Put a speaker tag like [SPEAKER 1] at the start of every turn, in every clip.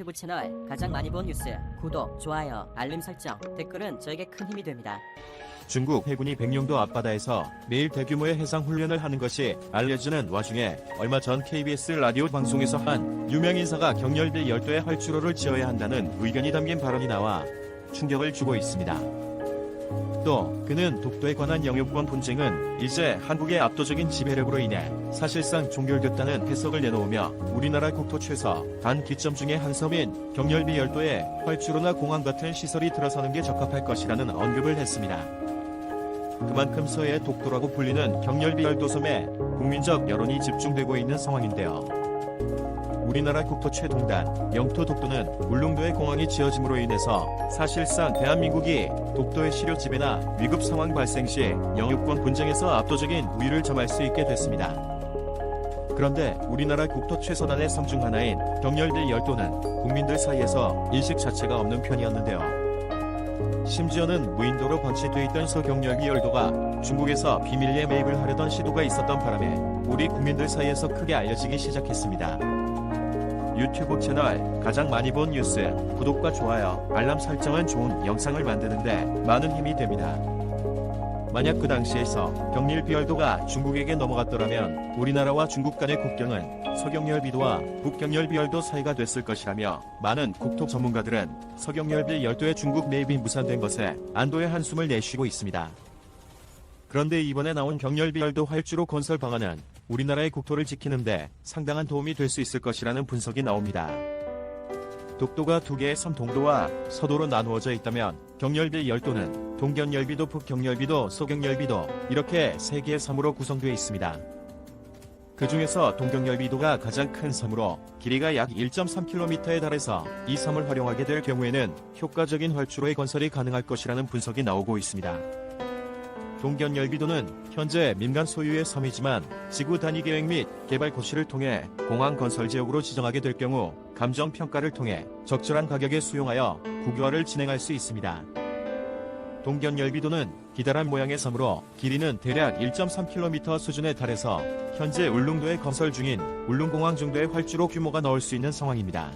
[SPEAKER 1] 유튜브 채널 가장 많이 본 뉴스 구독, 좋아요, 알림 설정, 댓글은 저에게 큰 힘이 됩니다.
[SPEAKER 2] 중국 해군이 백령도 앞바다에서 매일 대규모의 해상 훈련을 하는 것이 알려지는 와중에 얼마 전 KBS 라디오 방송에서 한 유명 인사가 경렬비 10도의 활주로를 지어야 한다는 의견이 담긴 발언이 나와 충격을 주고 있습니다. 또 그는 독도에 관한 영유권 분쟁은 이제 한국의 압도적인 지배력으로 인해 사실상 종결됐다는 해석을 내놓으며 우리나라 국토 최서 단 기점 중의 한 섬인 경렬비 10도에 활주로나 공항 같은 시설이 들어서는 게 적합할 것이라는 언급을 했습니다. 그만큼 서해의 독도라고 불리는 경렬비 10도 섬에 국민적 여론이 집중되고 있는 상황인데요. 우리나라 국토 최동단 영토 독도는 울릉도에 공항이 지어짐으로 인해서 사실상 대한민국이 독도의 실효 지배나 위급 상황 발생 시 영유권 분쟁에서 압도적인 우위를 점할 수 있게 됐습니다. 그런데 우리나라 국토 최서단의 섬 중 하나인 경렬비 10도는 국민들 사이에서 인식 자체가 없는 편이었는데요. 심지어는 무인도로 방치돼 있던 서경렬비 10도가 중국에서 비밀리에 매입을 하려던 시도가 있었던 바람에 우리 국민들 사이에서 크게 알려지기 시작했습니다. 유튜브 채널 가장 많이 본 뉴스 구독과 좋아요, 알람 설정은 좋은 영상을 만드는데 많은 힘이 됩니다. 만약 그 당시에서 경렬비 10도가 중국에게 넘어갔더라면 우리나라와 중국 간의 국경은 서경렬비도와 북경렬비 10도 사이가 됐을 것이라며 많은 국토 전문가들은 서경렬비 10도의 중국 매입이 무산된 것에 안도의 한숨을 내쉬고 있습니다. 그런데 이번에 나온 경렬비 10도 활주로 건설 방안은 우리나라의 국토를 지키는데 상당한 도움이 될 수 있을 것이라는 분석이 나옵니다. 독도가 두 개의 섬 동도와 서도로 나누어져 있다면 경렬비 10도는 동경렬비도, 북경렬비도, 서경렬비도 이렇게 세 개의 섬으로 구성되어 있습니다. 그 중에서 동경렬비도가 가장 큰 섬으로 길이가 약 1.3km에 달해서 이 섬을 활용하게 될 경우에는 효과적인 활주로의 건설이 가능할 것이라는 분석이 나오고 있습니다. 동경열비도는 현재 민간 소유의 섬이지만 지구 단위 계획 및 개발 고시를 통해 공항 건설 지역으로 지정하게 될 경우 감정 평가를 통해 적절한 가격에 수용하여 국유화를 진행할 수 있습니다. 동경열비도는 기다란 모양의 섬으로 길이는 대략 1.3km 수준에 달해서 현재 울릉도에 건설 중인 울릉공항 정도의 활주로 규모가 넣을 수 있는 상황입니다.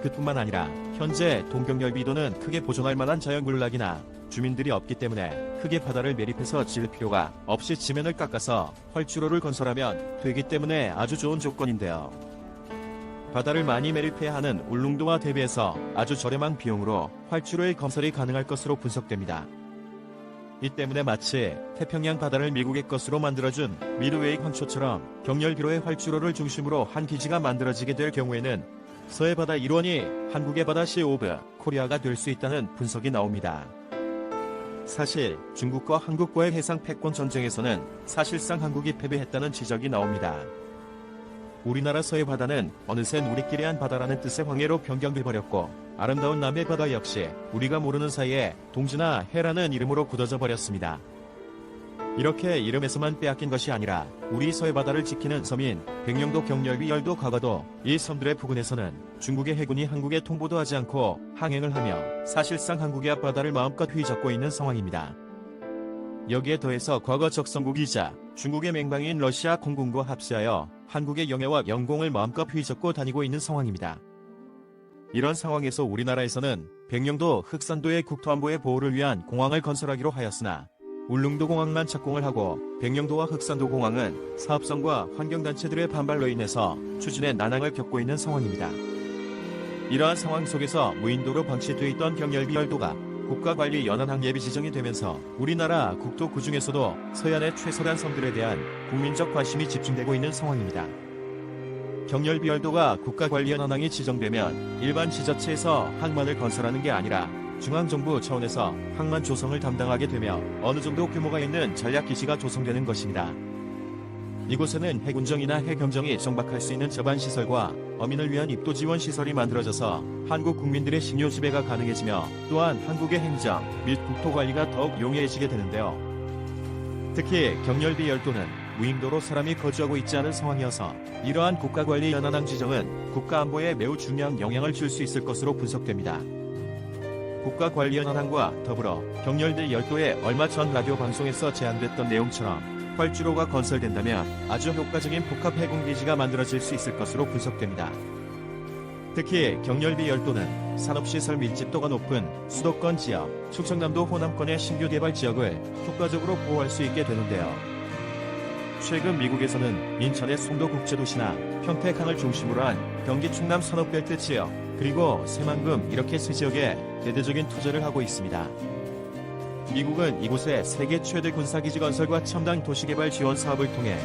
[SPEAKER 2] 그뿐만 아니라 현재 동경열비도는 크게 보존할 만한 자연군락이나 주민들이 없기 때문에 크게 바다를 매립해서 지을 필요가 없이 지면을 깎아서 활주로를 건설하면 되기 때문에 아주 좋은 조건인데요. 바다를 많이 매립해야 하는 울릉도와 대비해서 아주 저렴한 비용으로 활주로의 건설이 가능할 것으로 분석됩니다. 이 때문에 마치 태평양 바다를 미국의 것으로 만들어준 미드웨이 황초처럼 경렬비로의 활주로를 중심으로 한 기지가 만들어지게 될 경우에는 서해 바다 일원이 한국의 바다 시 오브 코리아가 될 수 있다는 분석이 나옵니다. 사실 중국과 한국과의 해상 패권 전쟁에서는 사실상 한국이 패배했다는 지적이 나옵니다. 우리나라 서해 바다는 어느새 우리끼리 한 바다라는 뜻의 황해로 변경돼 버렸고 아름다운 남해 바다 역시 우리가 모르는 사이에 동지나 해라는 이름으로 굳어져 버렸습니다. 이렇게 이름에서만 빼앗긴 것이 아니라 우리 서해 바다를 지키는 섬인 백령도, 경렬비 10도, 과거도 이 섬들의 부근에서는 중국의 해군이 한국에 통보도 하지 않고 항행을 하며 사실상 한국의 앞바다를 마음껏 휘젓고 있는 상황입니다. 여기에 더해서 과거 적성국이자 중국의 맹방인 러시아 공군과 합세하여 한국의 영해와 영공을 마음껏 휘젓고 다니고 있는 상황입니다. 이런 상황에서 우리나라에서는 백령도, 흑산도의 국토안보의 보호를 위한 공항을 건설하기로 하였으나 울릉도 공항만 착공을 하고 백령도와 흑산도 공항은 사업성과 환경단체들의 반발로 인해서 추진에 난항을 겪고 있는 상황입니다. 이러한 상황 속에서 무인도로 방치되어 있던 경렬비 10도가 국가관리연안항 예비 지정이 되면서 우리나라 국토 그중에서도 서해안의 최서단 섬들에 대한 국민적 관심이 집중되고 있는 상황입니다. 경렬비 10도가 국가관리연안항이 지정되면 일반 지자체에서 항만을 건설하는 게 아니라 중앙정부 차원에서 항만 조성을 담당하게 되며 어느 정도 규모가 있는 전략기지가 조성되는 것입니다. 이곳에는 해군정이나 해경정이 정박할 수 있는 저반시설과 어민을 위한 입도 지원 시설이 만들어져서 한국 국민들의 식료 지배가 가능해지며 또한 한국의 행정 및 국토관리가 더욱 용이해지게 되는데요. 특히 경렬비 10도는 무인도로 사람이 거주하고 있지 않은 상황이어서 이러한 국가관리 연안항 지정은 국가안보에 매우 중요한 영향을 줄 수 있을 것으로 분석됩니다. 국가관리연안항과 더불어 경렬비 10도에 얼마 전 라디오 방송에서 제안됐던 내용처럼 활주로가 건설된다면 아주 효과적인 복합 해군기지가 만들어질 수 있을 것으로 분석됩니다. 특히 경렬비 열도는 산업시설 밀집도가 높은 수도권 지역, 충청남도 호남권의 신규 개발 지역을 효과적으로 보호할 수 있게 되는데요. 최근 미국에서는 인천의 송도 국제도시나 평택항을 중심으로 한 경기 충남 산업벨트 지역, 그리고 새만금 이렇게 세 지역에 대대적인 투자를 하고 있습니다. 미국은 이곳에 세계 최대 군사기지 건설과 첨단 도시개발 지원 사업을 통해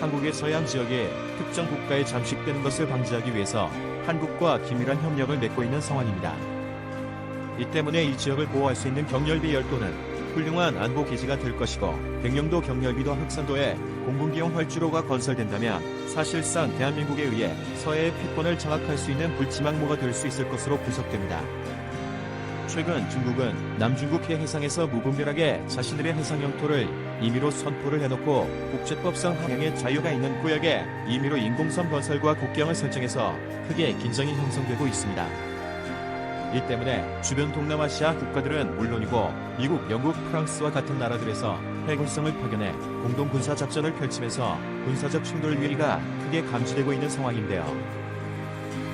[SPEAKER 2] 한국의 서해안 지역이 특정 국가에 잠식되는 것을 방지하기 위해서 한국과 긴밀한 협력을 맺고 있는 상황입니다. 이 때문에 이 지역을 보호할 수 있는 경렬비 열도는 훌륭한 안보 기지가 될 것이고, 백령도 경렬비도 흑산도에 공군기용 활주로가 건설된다면 사실상 대한민국에 의해 서해의 패권을 장악할 수 있는 불치망모가 될 수 있을 것으로 분석됩니다. 최근 중국은 남중국해 해상에서 무분별하게 자신들의 해상 영토를 임의로 선포를 해놓고 국제법상 항행의 자유가 있는 구역에 임의로 인공섬 건설과 국경을 설정해서 크게 긴장이 형성되고 있습니다. 이 때문에 주변 동남아시아 국가들은 물론이고 미국, 영국, 프랑스와 같은 나라들에서 해군성을 파견해 공동 군사작전을 펼치면서 군사적 충돌 위기가 크게 감지되고 있는 상황인데요.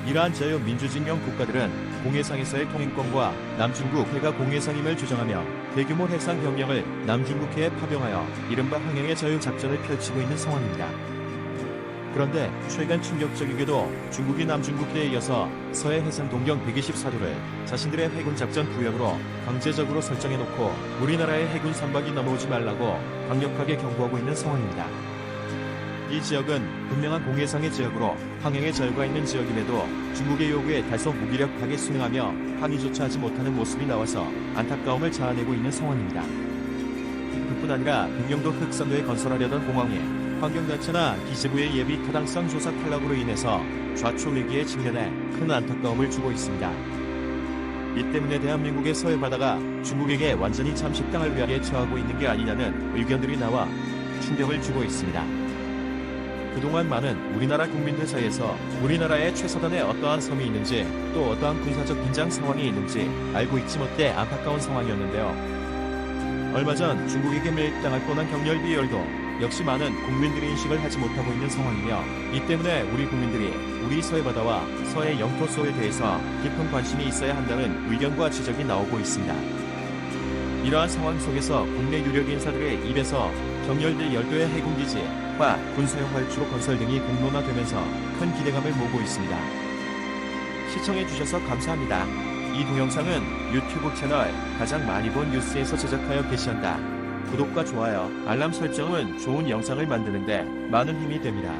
[SPEAKER 2] 이러한 자유민주진영 국가들은 공해상에서의 통행권과 남중국 해가 공해상임을 주장하며 대규모 해상 병력을 남중국해에 파병하여 이른바 항행의 자유작전을 펼치고 있는 상황입니다. 그런데 최근 충격적이게도 중국이 남중국해에 이어서 서해 해상 동경 124도를 자신들의 해군 작전 구역으로 강제적으로 설정해놓고 우리나라의 해군 선박이 넘어오지 말라고 강력하게 경고하고 있는 상황입니다. 이 지역은 분명한 공해상의 지역으로 항행의 자유가 있는 지역임에도 중국의 요구에 다소 무기력하게 순응하며 항의조차 하지 못하는 모습이 나와서 안타까움을 자아내고 있는 상황입니다. 그뿐 아니라 백령도 흑산도에 건설하려던 공항에 환경단체나 기재부의 예비 타당성 조사 탈락으로 인해서 좌초 위기에 직면해 큰 안타까움을 주고 있습니다. 이 때문에 대한민국의 서해 바다가 중국에게 완전히 잠식당할 위기에 처하고 있는 게 아니냐는 의견들이 나와 충격을 주고 있습니다. 그동안 많은 우리나라 국민들 사이에서 우리나라의 최서단에 어떠한 섬이 있는지 또 어떠한 군사적 긴장 상황이 있는지 알고 있지 못해 안타까운 상황이었는데요. 얼마 전 중국에게 밀당할 뻔한 경렬비 열도 역시 많은 국민들이 인식을 하지 못하고 있는 상황이며, 이 때문에 우리 국민들이 우리 서해 바다와 서해 영토 소에 대해서 깊은 관심이 있어야 한다는 의견과 지적이 나오고 있습니다. 이러한 상황 속에서 국내 유력 인사들의 입에서 경렬비 열도의 해군기지와 군사용 활주로 건설 등이 공론화되면서 큰 기대감을 모으고 있습니다. 시청해주셔서 감사합니다. 이 동영상은 유튜브 채널 가장 많이 본 뉴스에서 제작하여 게시한다. 구독과 좋아요, 알람 설정은 좋은 영상을 만드는데 많은 힘이 됩니다.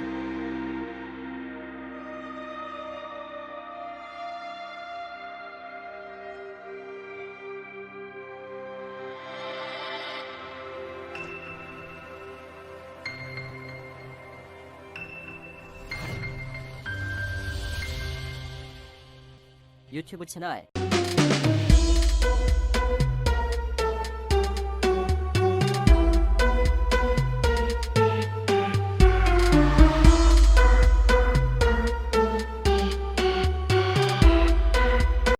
[SPEAKER 1] 유튜브 채널